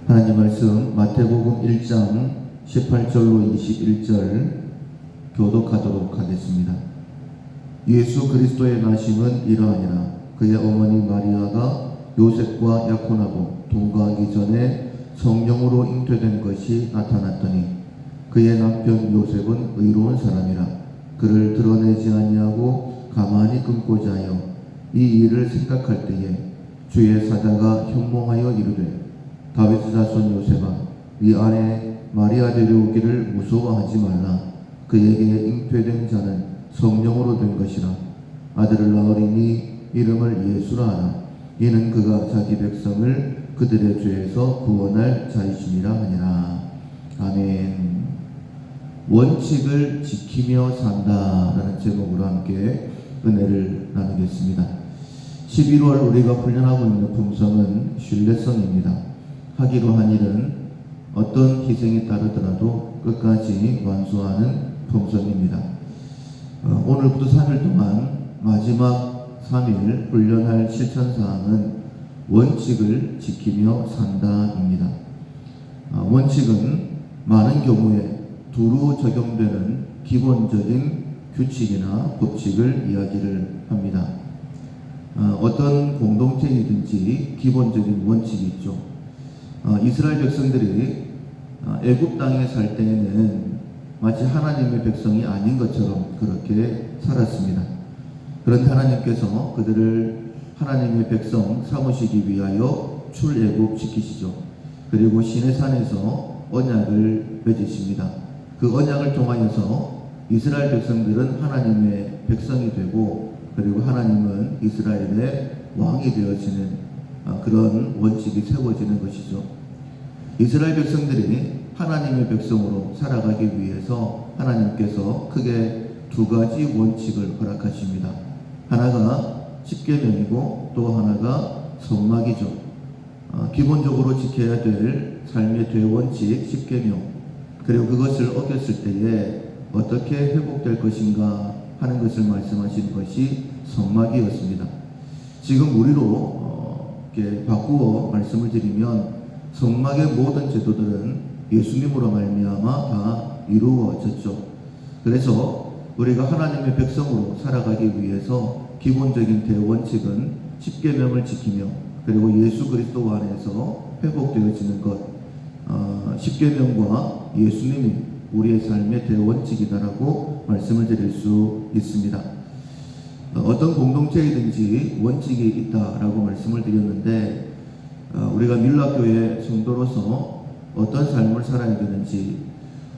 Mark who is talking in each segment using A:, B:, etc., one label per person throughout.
A: 하나님 말씀 마태복음 1장 18절로 21절 교독하도록 하겠습니다. 예수 그리스도의 나심은 이러하니라. 그의 어머니 마리아가 요셉과 약혼하고 동거하기 전에 성령으로 잉태된 것이 나타났더니 그의 남편 요셉은 의로운 사람이라 그를 드러내지 아니하고 가만히 끊고자 하여 이 일을 생각할 때에 주의 사자가 현몽하여 이르되 다윗의 자손 요셉아, 네 아내 마리아 데려오기를 무서워하지 말라. 그에게 잉태된 자는 성령으로 된 것이라. 아들을 낳으리니 이름을 예수라 하라. 이는 그가 자기 백성을 그들의 죄에서 구원할 자이심이라 하니라. 아멘. 원칙을 지키며 산다라는 제목으로 함께 은혜를 나누겠습니다. 11월 우리가 훈련하고 있는 품성은 신뢰성입니다. 하기로 한 일은 어떤 희생이 따르더라도 끝까지 완수하는 품성입니다. 오늘부터 3일 동안 마지막 3일 훈련할 실천사항은 원칙을 지키며 산다입니다. 원칙은 많은 경우에 두루 적용되는 기본적인 규칙이나 법칙을 이야기를 합니다. 어떤 공동체이든지 기본적인 원칙이 있죠. 이스라엘 백성들이 애굽 땅에 살 때에는 마치 하나님의 백성이 아닌 것처럼 그렇게 살았습니다. 그런데 하나님께서 그들을 하나님의 백성 삼으시기 위하여 출애굽 시키시죠. 그리고 시내산에서 언약을 맺으십니다. 그 언약을 통하여서 이스라엘 백성들은 하나님의 백성이 되고 그리고 하나님은 이스라엘의 왕이 되어지는 그런 원칙이 세워지는 것이죠. 이스라엘 백성들이 하나님의 백성으로 살아가기 위해서 하나님께서 크게 두 가지 원칙을 허락하십니다. 하나가 십계명이고 또 하나가 성막이죠. 기본적으로 지켜야 될 삶의 대원칙 십계명, 그리고 그것을 어겼을 때에 어떻게 회복될 것인가 하는 것을 말씀하신 것이 성막이었습니다. 지금 우리로 바꾸어 말씀을 드리면 성막의 모든 제도들은 예수님으로 말미암아 다 이루어졌죠. 그래서 우리가 하나님의 백성으로 살아가기 위해서 기본적인 대원칙은 십계명을 지키며 그리고 예수 그리스도 안에서 회복되어지는 것, 십계명과 예수님이 우리의 삶의 대원칙이다라고 말씀을 드릴 수 있습니다. 어떤 공동체이든지 원칙이 있다라고 말씀을 드렸는데 우리가 밀락교회 성도로서 어떤 삶을 살아야 되는지,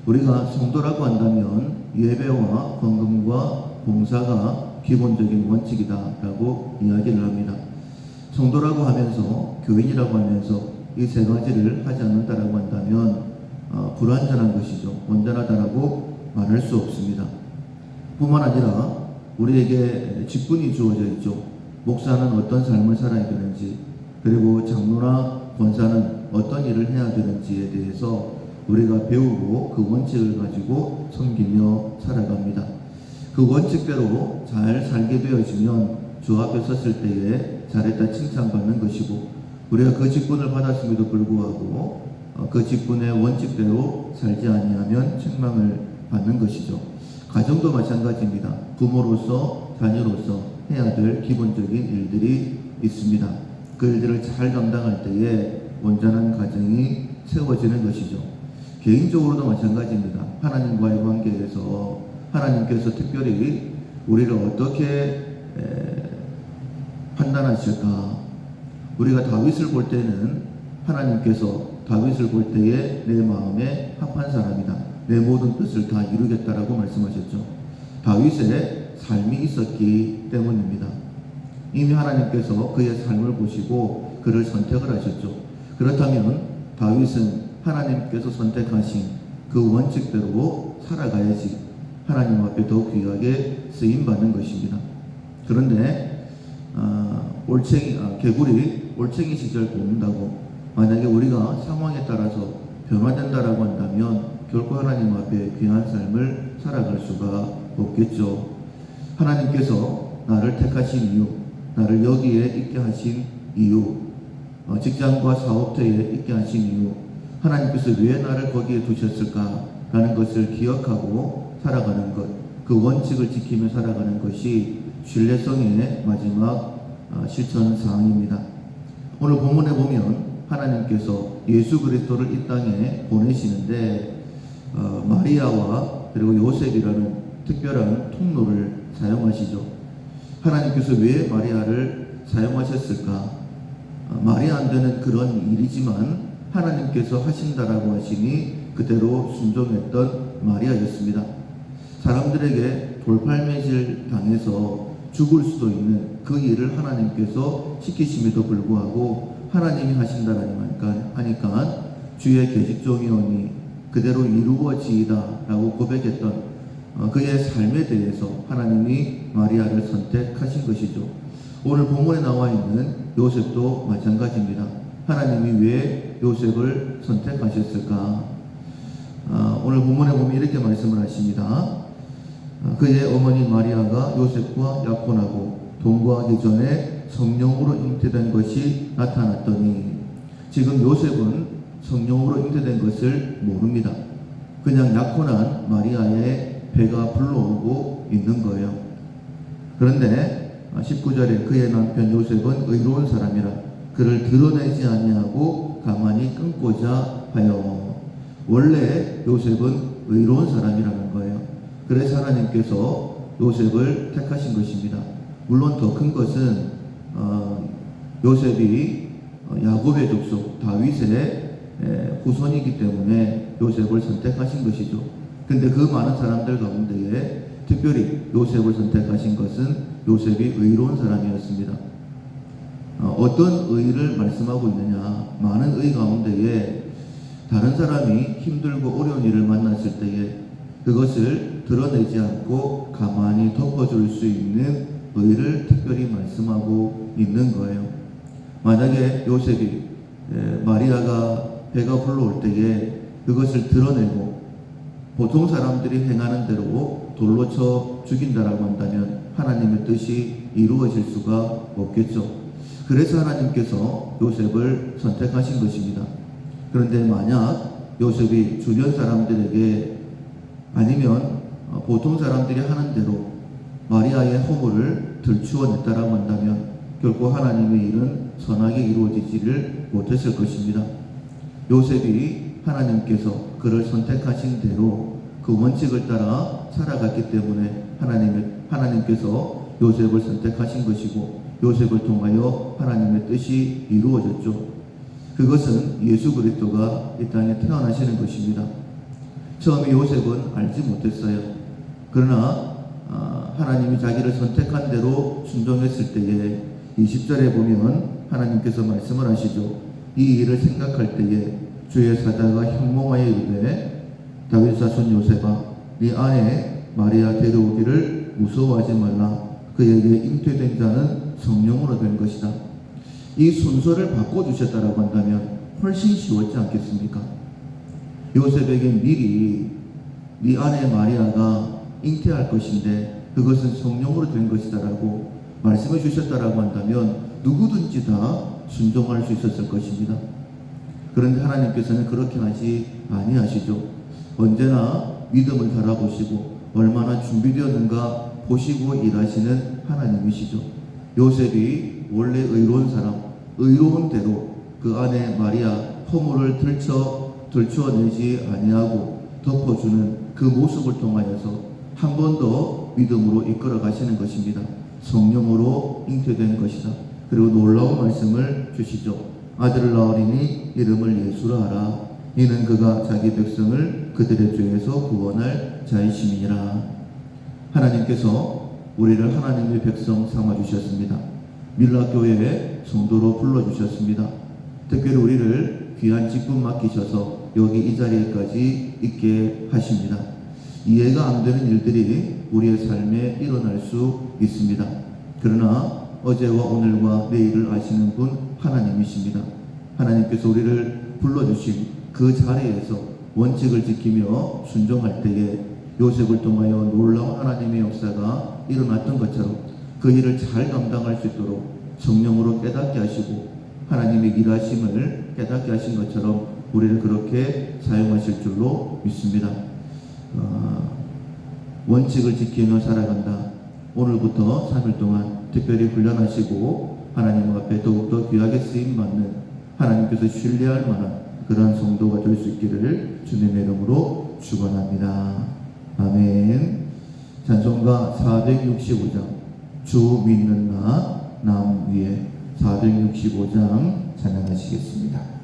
A: 우리가 성도라고 한다면 예배와 헌금과 봉사가 기본적인 원칙이다라고 이야기를 합니다. 성도라고 하면서, 교인이라고 하면서 이 세 가지를 하지 않는다라고 한다면 불완전한 것이죠. 온전하다라고 말할 수 없습니다. 뿐만 아니라 우리에게 직분이 주어져 있죠. 목사는 어떤 삶을 살아야 되는지, 그리고 장로나 권사는 어떤 일을 해야 되는지에 대해서 우리가 배우고 그 원칙을 가지고 섬기며 살아갑니다. 그 원칙대로 잘 살게 되어지면 주 앞에 섰을 때에 잘했다 칭찬받는 것이고, 우리가 그 직분을 받았음에도 불구하고 그 직분의 원칙대로 살지 아니하면 책망을 받는 것이죠. 가정도 마찬가지입니다. 부모로서, 자녀로서 해야 될 기본적인 일들이 있습니다. 그 일들을 잘 감당할 때에 온전한 가정이 세워지는 것이죠. 개인적으로도 마찬가지입니다. 하나님과의 관계에서 하나님께서 특별히 우리를 어떻게 판단하실까? 우리가 다윗을 볼 때는 하나님께서 다윗을 볼 때에 내 마음에 합한 사람이다, 내 모든 뜻을 다 이루겠다라고 말씀하셨죠. 다윗의 삶이 있었기 때문입니다. 이미 하나님께서 그의 삶을 보시고 그를 선택을 하셨죠. 그렇다면 다윗은 하나님께서 선택하신 그 원칙대로 살아가야지 하나님 앞에 더욱 귀하게 쓰임받는 것입니다. 그런데 개구리 올챙이 시절 뽑는다고 만약에 우리가 상황에 따라서 변화된다라고 한다면 결코 하나님 앞에 귀한 삶을 살아갈 수가 없겠죠. 하나님께서 나를 택하신 이유, 나를 여기에 있게 하신 이유, 직장과 사업터에 있게 하신 이유, 하나님께서 왜 나를 거기에 두셨을까라는 것을 기억하고 살아가는 것, 그 원칙을 지키며 살아가는 것이 신뢰성의 마지막 실천 사항입니다. 오늘 본문에 보면 하나님께서 예수 그리스도를 이 땅에 보내시는데 마리아와 그리고 요셉이라는 특별한 통로를 사용하시죠. 하나님께서 왜 마리아를 사용하셨을까? 말이 안 되는 그런 일이지만 하나님께서 하신다라고 하시니 그대로 순종했던 마리아였습니다. 사람들에게 돌팔매질 당해서 죽을 수도 있는 그 일을 하나님께서 시키심에도 불구하고 하나님이 하신다라니까 주의 계집종이오니 그대로 이루어지이다 라고 고백했던 그의 삶에 대해서 하나님이 마리아를 선택하신 것이죠. 오늘 본문에 나와 있는 요셉도 마찬가지입니다. 하나님이 왜 요셉을 선택하셨을까? 오늘 본문에 보면 이렇게 말씀을 하십니다. 그의 어머니 마리아가 요셉과 약혼하고 동거하기 전에 성령으로 잉태된 것이 나타났더니, 지금 요셉은 성령으로 잉태된 것을 모릅니다. 그냥 약혼한 마리아의 배가 불러오고 있는 거예요. 그런데 19절에 그의 남편 요셉은 의로운 사람이라 그를 드러내지 아니하고 가만히 끊고자 하여. 원래 요셉은 의로운 사람이라는 거예요. 그래서 하나님께서 요셉을 택하신 것입니다. 물론 더 큰 것은 요셉이 야곱의 족속 다윗의 후손이기 때문에 요셉을 선택하신 것이죠. 근데 그 많은 사람들 가운데에 특별히 요셉을 선택하신 것은 요셉이 의로운 사람이었습니다. 어떤 의를 말씀하고 있느냐? 많은 의 가운데에 다른 사람이 힘들고 어려운 일을 만났을 때에 그것을 드러내지 않고 가만히 덮어줄 수 있는 의를 특별히 말씀하고 있는 거예요. 만약에 요셉이 마리아가 배가 불러올 때에 그것을 드러내고 보통 사람들이 행하는 대로 돌로 쳐 죽인다라고 한다면 하나님의 뜻이 이루어질 수가 없겠죠. 그래서 하나님께서 요셉을 선택하신 것입니다. 그런데 만약 요셉이 주변 사람들에게 아니면 보통 사람들이 하는 대로 마리아의 허물을 들추어냈다라고 한다면 결코 하나님의 일은 선하게 이루어지지를 못했을 것입니다. 요셉이 하나님께서 그를 선택하신 대로 그 원칙을 따라 살아갔기 때문에 하나님께서 요셉을 선택하신 것이고 요셉을 통하여 하나님의 뜻이 이루어졌죠. 그것은 예수 그리스도가 이 땅에 태어나시는 것입니다. 처음에 요셉은 알지 못했어요. 그러나 하나님이 자기를 선택한 대로 순종했을 때에 20절에 보면 하나님께서 말씀을 하시죠. 이 일을 생각할 때에 주의 사자가 현몽하여 이르되 다윗 자손 요셉아 네 아내 마리아 데려오기를 무서워하지 말라. 그에게 잉태된 자는 성령으로 된 것이다. 이 순서를 바꿔주셨다라고 한다면 훨씬 쉬웠지 않겠습니까? 요셉에게 미리 네 아내 마리아가 잉태할 것인데 그것은 성령으로 된 것이다라고 말씀해 주셨다라고 한다면 누구든지 다 순종할 수 있었을 것입니다. 그런데 하나님께서는 그렇게 하지 아니하시죠. 언제나 믿음을 달아보시고 얼마나 준비되었는가 보시고 일하시는 하나님이시죠. 요셉이 원래 의로운 사람, 의로운 대로 그 아내 마리아 허물을 들추어내지 아니하고 덮어주는 그 모습을 통하여서 한 번 더 믿음으로 이끌어 가시는 것입니다. 성령으로 잉태된 것이다. 그리고 놀라운 말씀을 주시죠. 아들을 낳으리니 이름을 예수라 하라. 이는 그가 자기 백성을 그들의 죄에서 구원할 자이심이니라. 하나님께서 우리를 하나님의 백성 삼아주셨습니다. 밀라교회의 성도로 불러주셨습니다. 특별히 우리를 귀한 직분 맡기셔서 여기 이 자리에까지 있게 하십니다. 이해가 안 되는 일들이 우리의 삶에 일어날 수 있습니다. 그러나 어제와 오늘과 내일을 아시는 분 하나님이십니다. 하나님께서 우리를 불러주신 그 자리에서 원칙을 지키며 순종할 때에 요셉을 통하여 놀라운 하나님의 역사가 일어났던 것처럼 그 일을 잘 감당할 수 있도록 성령으로 깨닫게 하시고 하나님의 일하심을 깨닫게 하신 것처럼 우리를 그렇게 사용하실 줄로 믿습니다. 원칙을 지키며 살아간다. 오늘부터 3일 동안 특별히 훈련하시고 하나님 앞에 더욱더 귀하게 쓰임받는, 하나님께서 신뢰할 만한 그러한 성도가 될 수 있기를 주님의 이름으로 축원합니다. 아멘. 찬송가 465장 주 믿는 나 남 위에 465장 찬양하시겠습니다.